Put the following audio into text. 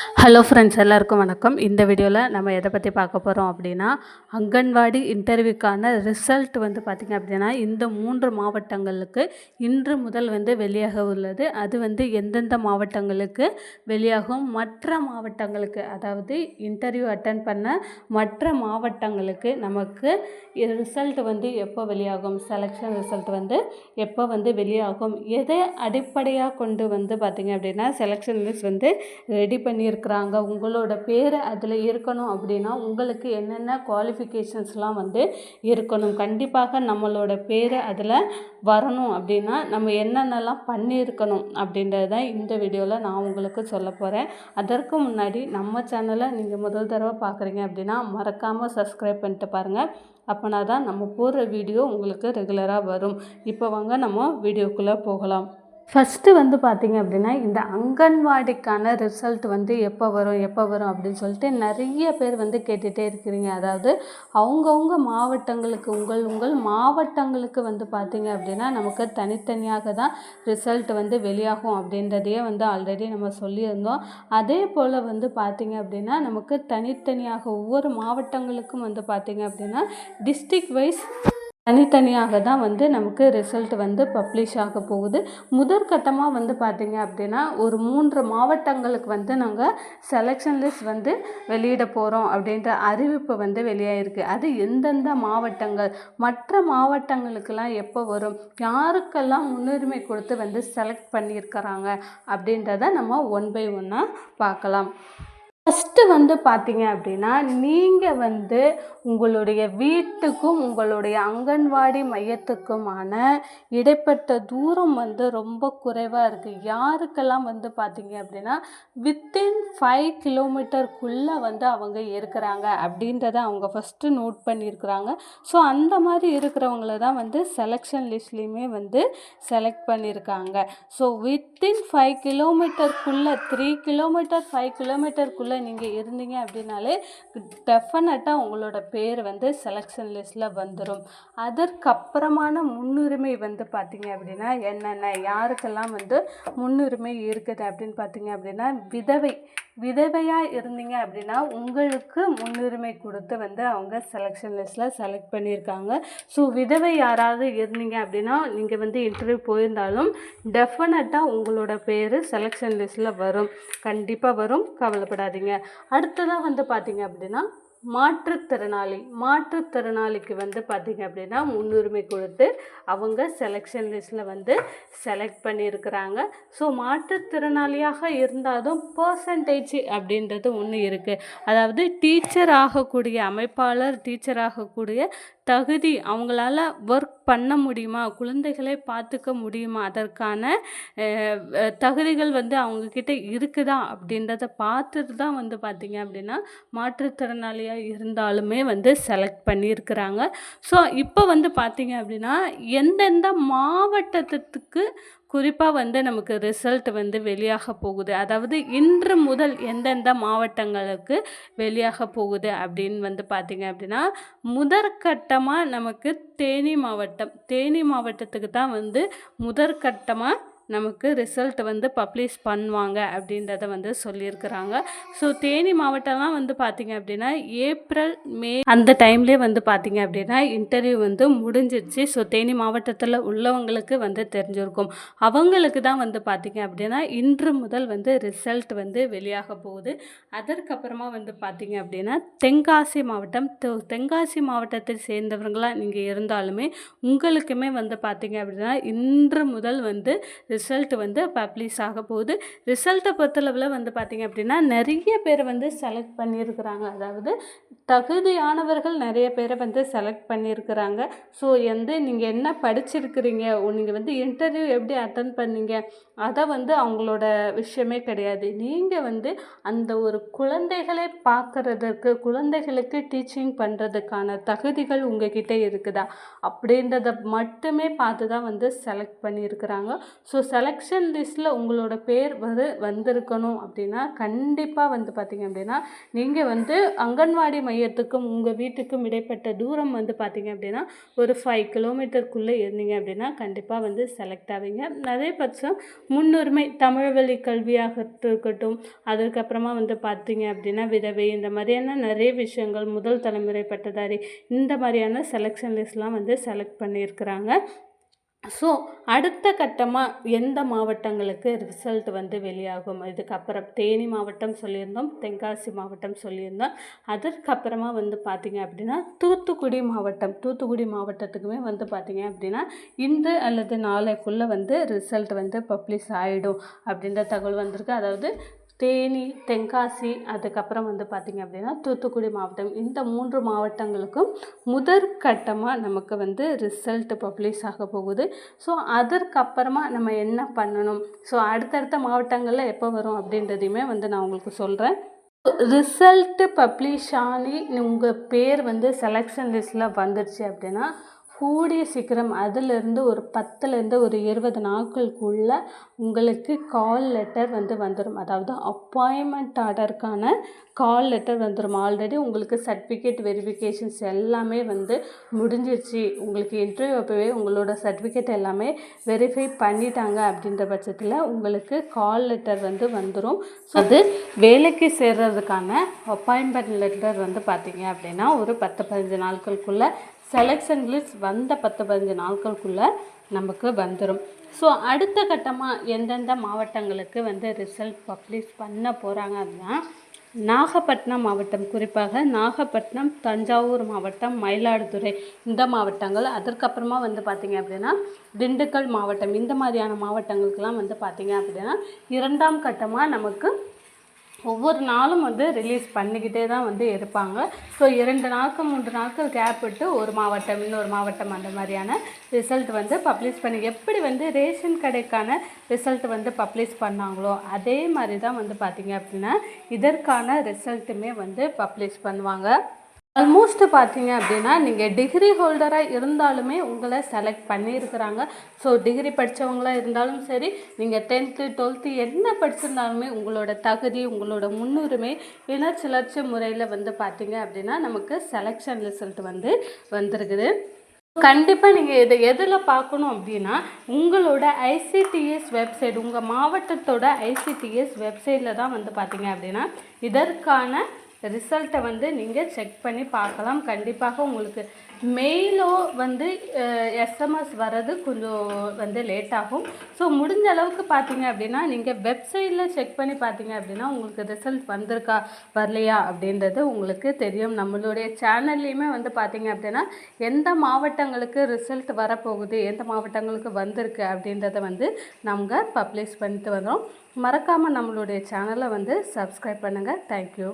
Hello friends, எல்லாருக்கும் வணக்கம். இந்த வீடியோவில் நம்ம எதை பற்றி பார்க்க போகிறோம் அப்படின்னா, அங்கன்வாடி இன்டர்வியூக்கான ரிசல்ட் வந்து பார்த்திங்க அப்படின்னா இந்த 3 மாவட்டங்களுக்கு இன்று முதல் வந்து வெளியாக உள்ளது. அது வந்து எந்தெந்த மாவட்டங்களுக்கு வெளியாகும், மற்ற மாவட்டங்களுக்கு, அதாவது இன்டர்வியூ அட்டன் பண்ண மற்ற மாவட்டங்களுக்கு நமக்கு ரிசல்ட் வந்து எப்போ வெளியாகும், செலெக்ஷன் ரிசல்ட் வந்து எப்போ வந்து வெளியாகும், எதை அடிப்படையாக கொண்டு வந்து பார்த்திங்க அப்படின்னா செலெக்ஷன் லிஸ்ட் வந்து ரெடி பண்ணியிருக்கிறாங்க, உங்களோட பேர் அதில் இருக்கணும் அப்படின்னா உங்களுக்கு என்னென்ன குவாலிஃபிகேஷன்ஸ்லாம் வந்து இருக்கணும், கண்டிப்பாக நம்மளோட பேர் அதில் வரணும் அப்படின்னா நம்ம என்னென்னலாம் பண்ணியிருக்கணும் அப்படின்றது தான் இந்த வீடியோவில் நான் உங்களுக்கு சொல்ல போகிறேன். அதற்கு முன்னாடி நம்ம சேனலை நீங்கள் முதல் தடவை பார்க்குறீங்க அப்படின்னா மறக்காமல் சப்ஸ்கிரைப் பண்ணிட்டு பாருங்கள். அப்போனா தான் நம்ம போடுற வீடியோ உங்களுக்கு ரெகுலராக வரும். இப்போ வாங்க நம்ம வீடியோக்குள்ளே போகலாம். ஃபஸ்ட்டு வந்து பார்த்திங்க அப்படின்னா இந்த அங்கன்வாடிக்கான ரிசல்ட் வந்து எப்போ வரும் அப்படின்னு சொல்லிட்டு நிறைய பேர் வந்து கேட்டுகிட்டே இருக்கிறீங்க. அதாவது அவங்கவுங்க மாவட்டங்களுக்கு உங்கள் மாவட்டங்களுக்கு வந்து பார்த்திங்க அப்படின்னா நமக்கு தனித்தனியாக தான் ரிசல்ட் வந்து வெளியாகும் அப்படின்றதையே வந்து ஆல்ரெடி நம்ம சொல்லியிருந்தோம். அதே போல் வந்து பார்த்திங்க அப்படின்னா நமக்கு தனித்தனியாக ஒவ்வொரு மாவட்டங்களுக்கும் வந்து பார்த்திங்க அப்படின்னா டிஸ்ட்ரிக்ட் வைஸ் தனித்தனியாக தான் வந்து நமக்கு ரிசல்ட் வந்து பப்ளிஷ் ஆக போகுது. முதற்கட்டமாக வந்து பார்த்திங்க அப்படின்னா ஒரு 3 மாவட்டங்களுக்கு வந்து நாங்கள் செலெக்ஷன் லிஸ்ட் வந்து வெளியிட போகிறோம் அப்படின்ற அறிவிப்பு வந்து வெளியாகிருக்கு. அது எந்தெந்த மாவட்டங்கள், மற்ற மாவட்டங்களுக்கெல்லாம் எப்போ வரும், யாருக்கெல்லாம் முன்னுரிமை கொடுத்து வந்து செலக்ட் பண்ணியிருக்கிறாங்க அப்படின்றத நம்ம ஒன் பை ஒன்னாக பார்க்கலாம். ஃபஸ்ட்டு வந்து பார்த்திங்க அப்படின்னா நீங்கள் வந்து உங்களுடைய வீட்டுக்கும் உங்களுடைய அங்கன்வாடி மையத்துக்குமான இடைப்பட்ட தூரம் வந்து ரொம்ப குறைவாக இருக்குது. யாருக்கெல்லாம் வந்து பார்த்திங்க அப்படின்னா வித்தின் 5 கிலோமீட்டருக்குள்ளே வந்து அவங்க இருக்கிறாங்க அப்படின்றத அவங்க ஃபஸ்ட்டு நோட் பண்ணியிருக்கிறாங்க. ஸோ அந்த மாதிரி இருக்கிறவங்கள தான் வந்து செலெக்ஷன் லிஸ்ட்லேயுமே வந்து செலக்ட் பண்ணியிருக்காங்க. ஸோ வித்தின் 5 கிலோமீட்டருக்குள்ளே 3 கிலோமீட்டர் 5 கிலோமீட்டருக்குள்ளே நீங்கள் இருந்தீங்க அப்படின்னாலே டெஃபினட்டாக உங்களோட பேர் வந்து செலெக்ஷன் லிஸ்ட்டில் வந்துடும். அதற்கப்புறமான முன்னுரிமை வந்து பார்த்திங்க அப்படின்னா என்னென்ன, யாருக்கெல்லாம் வந்து முன்னுரிமை இருக்குது அப்படின்னு பார்த்திங்க அப்படின்னா விதவையாக இருந்தீங்க அப்படின்னா உங்களுக்கு முன்னுரிமை கொடுத்து வந்து அவங்க செலெக்ஷன் லிஸ்ட்டில் செலக்ட் பண்ணியிருக்காங்க. ஸோ விதவை யாராவது இருந்தீங்க அப்படின்னா நீங்கள் வந்து இன்டர்வியூ போயிருந்தாலும் டெஃபினட்டாக உங்களோட பேர் செலெக்ஷன் லிஸ்ட்டில் வரும், கண்டிப்பாக வரும், கவலைப்படாதீங்க. அடுத்ததாக வந்து பார்த்திங்க அப்படின்னா மாற்றுத்திறனாளிக்கு வந்து பார்த்திங்க அப்படின்னா முன்னுரிமை கொடுத்து அவங்க செலெக்ஷன் லிஸ்ட்டில் வந்து செலக்ட் பண்ணியிருக்கிறாங்க. ஸோ மாற்றுத்திறனாளியாக இருந்தாலும் பர்சன்டேஜ் அப்படின்றது ஒன்று இருக்குது. அதாவது டீச்சர் ஆகக்கூடிய அமைப்பாளர், டீச்சர் ஆகக்கூடிய தகுதி, அவங்களால ஒர்க் பண்ண முடியுமா, குழந்தைகளை பார்த்துக்க முடியுமா, அதற்கான தகுதிகள் வந்து அவங்கக்கிட்ட இருக்குதா அப்படின்றத பார்த்துட்டு தான் வந்து பார்த்திங்க அப்படின்னா மாற்றுத்திறனாளியாக இருந்தாலுமே வந்து செலக்ட் பண்ணியிருக்கிறாங்க. ஸோ இப்போ வந்து பார்த்திங்க அப்படின்னா எந்தெந்த மாவட்டத்துக்கு குறிப்பாக வந்து நமக்கு ரிசல்ட் வந்து வெளியாக போகுது, அதாவது இன்று முதல் எந்தெந்த மாவட்டங்களுக்கு வெளியாக போகுது அப்படின்னு வந்து பார்த்திங்க அப்படின்னா முதற்கட்டமாக நமக்கு தேனி மாவட்டத்துக்கு தான் வந்து முதற்கட்டமாக நமக்கு ரிசல்ட் வந்து பப்ளிஷ் பண்ணுவாங்க அப்படின்றத வந்து சொல்லியிருக்கிறாங்க. ஸோ தேனி மாவட்டம்லாம் வந்து பார்த்திங்க அப்படின்னா ஏப்ரல் மே அந்த டைம்லேயே வந்து பார்த்திங்க அப்படின்னா இன்டர்வியூ வந்து முடிஞ்சிருச்சு. ஸோ தேனி மாவட்டத்தில் உள்ளவங்களுக்கு வந்து தெரிஞ்சிருக்கும். அவங்களுக்கு தான் வந்து பார்த்திங்க அப்படின்னா இன்று முதல் வந்து ரிசல்ட் வந்து வெளியாக போகுது. அதற்கப்புறமா வந்து பார்த்திங்க அப்படின்னா தென்காசி மாவட்டத்தை சேர்ந்தவங்களாக நீங்கள் இருந்தாலுமே உங்களுக்குமே வந்து பார்த்திங்க அப்படின்னா இன்று முதல் வந்து ரிசல்ட் வந்து பப்ளிஷ் ஆக போகுது. ரிசல்ட்டை பொறுத்தளவில் வந்து பார்த்திங்க அப்படின்னா நிறைய பேர் வந்து செலக்ட் பண்ணியிருக்கிறாங்க. அதாவது தகுதியானவர்கள் நிறைய பேரை வந்து செலக்ட் பண்ணியிருக்கிறாங்க. ஸோ வந்து நீங்கள் என்ன படிச்சிருக்கிறீங்க, நீங்கள் வந்து இன்டர்வியூ எப்படி அட்டன் பண்ணீங்க, அதை வந்து அவங்களோட விஷயமே கிடையாது. நீங்கள் வந்து அந்த ஒரு குழந்தைகளை பார்க்குறதுக்கு, குழந்தைகளுக்கு டீச்சிங் பண்ணுறதுக்கான தகுதிகள் உங்ககிட்ட இருக்குதா அப்படின்றத மட்டுமே பார்த்து தான் வந்து செலக்ட் பண்ணியிருக்கிறாங்க. ஸோ செலெக்ஷன் லிஸ்ட்டில் உங்களோட பேர் வந்திருக்கணும் அப்படின்னா கண்டிப்பாக வந்து பார்த்திங்க அப்படின்னா நீங்கள் வந்து அங்கன்வாடி மையத்துக்கும் உங்கள் வீட்டுக்கும் இடைப்பட்ட தூரம் வந்து பார்த்திங்க அப்படின்னா ஒரு 5 கிலோமீட்டருக்குள்ளே இருந்தீங்க அப்படின்னா கண்டிப்பாக வந்து செலக்ட் ஆவீங்க. அதே பட்சம் முன்னுரிமை தமிழ் வழி கல்வியாக இருக்கட்டும், அதுக்கப்புறமா வந்து பார்த்திங்க அப்படின்னா விதவை, இந்த மாதிரியான நிறைய விஷயங்கள், முதல் தலைமுறை பட்டதாரி, இந்த மாதிரியான செலெக்ஷன் லிஸ்ட்லாம் வந்து செலக்ட் பண்ணியிருக்கிறாங்க. ஸோ அடுத்த கட்டமாக எந்த மாவட்டங்களுக்கு ரிசல்ட் வந்து வெளியாகும், இதுக்கப்புறம் தேனி மாவட்டம் சொல்லியிருந்தோம், தென்காசி மாவட்டம் சொல்லியிருந்தோம். அதற்கப்புறமா வந்து பார்த்திங்க அப்படின்னா தூத்துக்குடி மாவட்டத்துக்குமே வந்து பார்த்திங்க அப்படின்னா இன்று அல்லது நாளைக்குள்ளே வந்து ரிசல்ட் வந்து பப்ளிஷ் ஆகிடும் அப்படின்ற தகவல் வந்திருக்கு. அதாவது தேனி, தென்காசி, அதுக்கப்புறம் வந்து பார்த்திங்க அப்படின்னா தூத்துக்குடி மாவட்டம், இந்த 3 மாவட்டங்களுக்கும் முதற்கட்டமாக நமக்கு வந்து ரிசல்ட் பப்ளிஷ் ஆக போகுது. ஸோ அதற்கப்புறமா நம்ம என்ன பண்ணணும், ஸோ அடுத்தடுத்த மாவட்டங்களில் எப்போ வரும் அப்படின்றதையுமே வந்து நான் உங்களுக்கு சொல்கிறேன். ரிசல்ட்டு பப்ளிஷ் ஆகி உங்கள் பேர் வந்து செலெக்ஷன் லிஸ்ட்டில் வந்துடுச்சு அப்படின்னா கூடிய சீக்கிரம் அதிலிருந்து ஒரு 10லேருந்து ஒரு 20 நாட்களுக்குள்ளே உங்களுக்கு கால் லெட்டர் வந்து வந்துடும். அதாவது அப்பாயின்மெண்ட் ஆர்டருக்கான கால் லெட்டர் வந்துடும். ஆல்ரெடி உங்களுக்கு சர்டிஃபிகேட் வெரிஃபிகேஷன்ஸ் எல்லாமே வந்து முடிஞ்சிருச்சு, உங்களுக்கு இன்டர்வியூ அப்போவே உங்களோட சர்டிஃபிகேட் எல்லாமே வெரிஃபை பண்ணிட்டாங்க அப்படின்ற பட்சத்தில் உங்களுக்கு கால் லெட்டர் வந்து வந்துடும். ஸோ அது வேலைக்கு சேர்றதுக்கான அப்பாயின்மெண்ட் லெட்டர் வந்து பார்த்திங்க அப்படின்னா ஒரு 10-15 நாட்களுக்குள்ளே, செலெக்ஷன் லிஸ்ட் வந்த 10-15 நாட்களுக்குள்ளே நமக்கு வந்துடும். ஸோ அடுத்த கட்டமாக எந்தெந்த மாவட்டங்களுக்கு வந்து ரிசல்ட் பப்ளிஷ் பண்ண போகிறாங்க அப்படின்னா நாகப்பட்டினம் மாவட்டம், குறிப்பாக நாகப்பட்டினம், தஞ்சாவூர் மாவட்டம், மயிலாடுதுறை, இந்த மாவட்டங்கள். அதற்கப்புறமா வந்து பார்த்திங்க அப்படின்னா திண்டுக்கல் மாவட்டம், இந்த மாதிரியான மாவட்டங்களுக்கெல்லாம் வந்து பார்த்திங்க அப்படின்னா 2ஆம் கட்டமாக நமக்கு ஒவ்வொரு நாளும் வந்து ரிலீஸ் பண்ணிக்கிட்டே தான் வந்து இருப்பாங்க. ஸோ 2 நாட்கள் 3 நாட்கள் கேப் விட்டு ஒரு மாவட்டம் இன்னொரு மாவட்டம் அந்த மாதிரியான ரிசல்ட் வந்து பப்ளிஷ் பண்ணி, எப்படி வந்து ரேஷன் கடைக்கான ரிசல்ட் வந்து பப்ளிஷ் பண்ணாங்களோ அதே மாதிரி தான் வந்து பார்த்திங்க அப்படின்னா இதற்கான ரிசல்ட்டுமே வந்து பப்ளிஷ் பண்ணுவாங்க. ஆல்மோஸ்ட் பார்த்திங்க அப்படின்னா நீங்கள் டிகிரி ஹோல்டராக இருந்தாலுமே உங்களை செலக்ட் பண்ணியிருக்கிறாங்க. ஸோ டிகிரி படித்தவங்களாக இருந்தாலும் சரி, நீங்கள் 10th 12th என்ன படிச்சிருந்தாலுமே உங்களோட தகுதி, உங்களோட முன்னுரிமை இனச்சுழற்சி முறையில் வந்து பார்த்திங்க அப்படின்னா நமக்கு செலெக்ஷன் ரிசல்ட் வந்து வந்திருக்குது. கண்டிப்பாக நீங்கள் இதை எதில் பார்க்கணும் அப்படின்னா உங்களோட ICTS வெப்சைட், உங்கள் மாவட்டத்தோட ICTS வெப்சைட்டில் தான் வந்து பார்த்திங்க அப்படின்னா இதற்கான ரிசல்ட்டை வந்து நீங்கள் செக் பண்ணி பார்க்கலாம். கண்டிப்பாக உங்களுக்கு மெயிலோ வந்து SMS வர்றது கொஞ்சம் வந்து லேட் ஆகும். ஸோ முடிஞ்ச அளவுக்கு பார்த்தீங்க அப்படின்னா நீங்கள் வெப்சைட்டில் செக் பண்ணி பார்த்தீங்க அப்படின்னா உங்களுக்கு ரிசல்ட் வந்திருக்கா வரலையா அப்படின்றது உங்களுக்கு தெரியும். நம்மளுடைய சேனல்லையுமே வந்து பார்த்தீங்க அப்படின்னா எந்த மாவட்டங்களுக்கு ரிசல்ட் வரப்போகுது, எந்த மாவட்டங்களுக்கு வந்திருக்கு அப்படின்றத வந்து நம்ம பப்ளிஷ் பண்ணிட்டு வரோம். மறக்காமல் நம்மளுடைய சேனலை வந்து சப்ஸ்கிரைப் பண்ணுங்கள். தேங்க்யூ.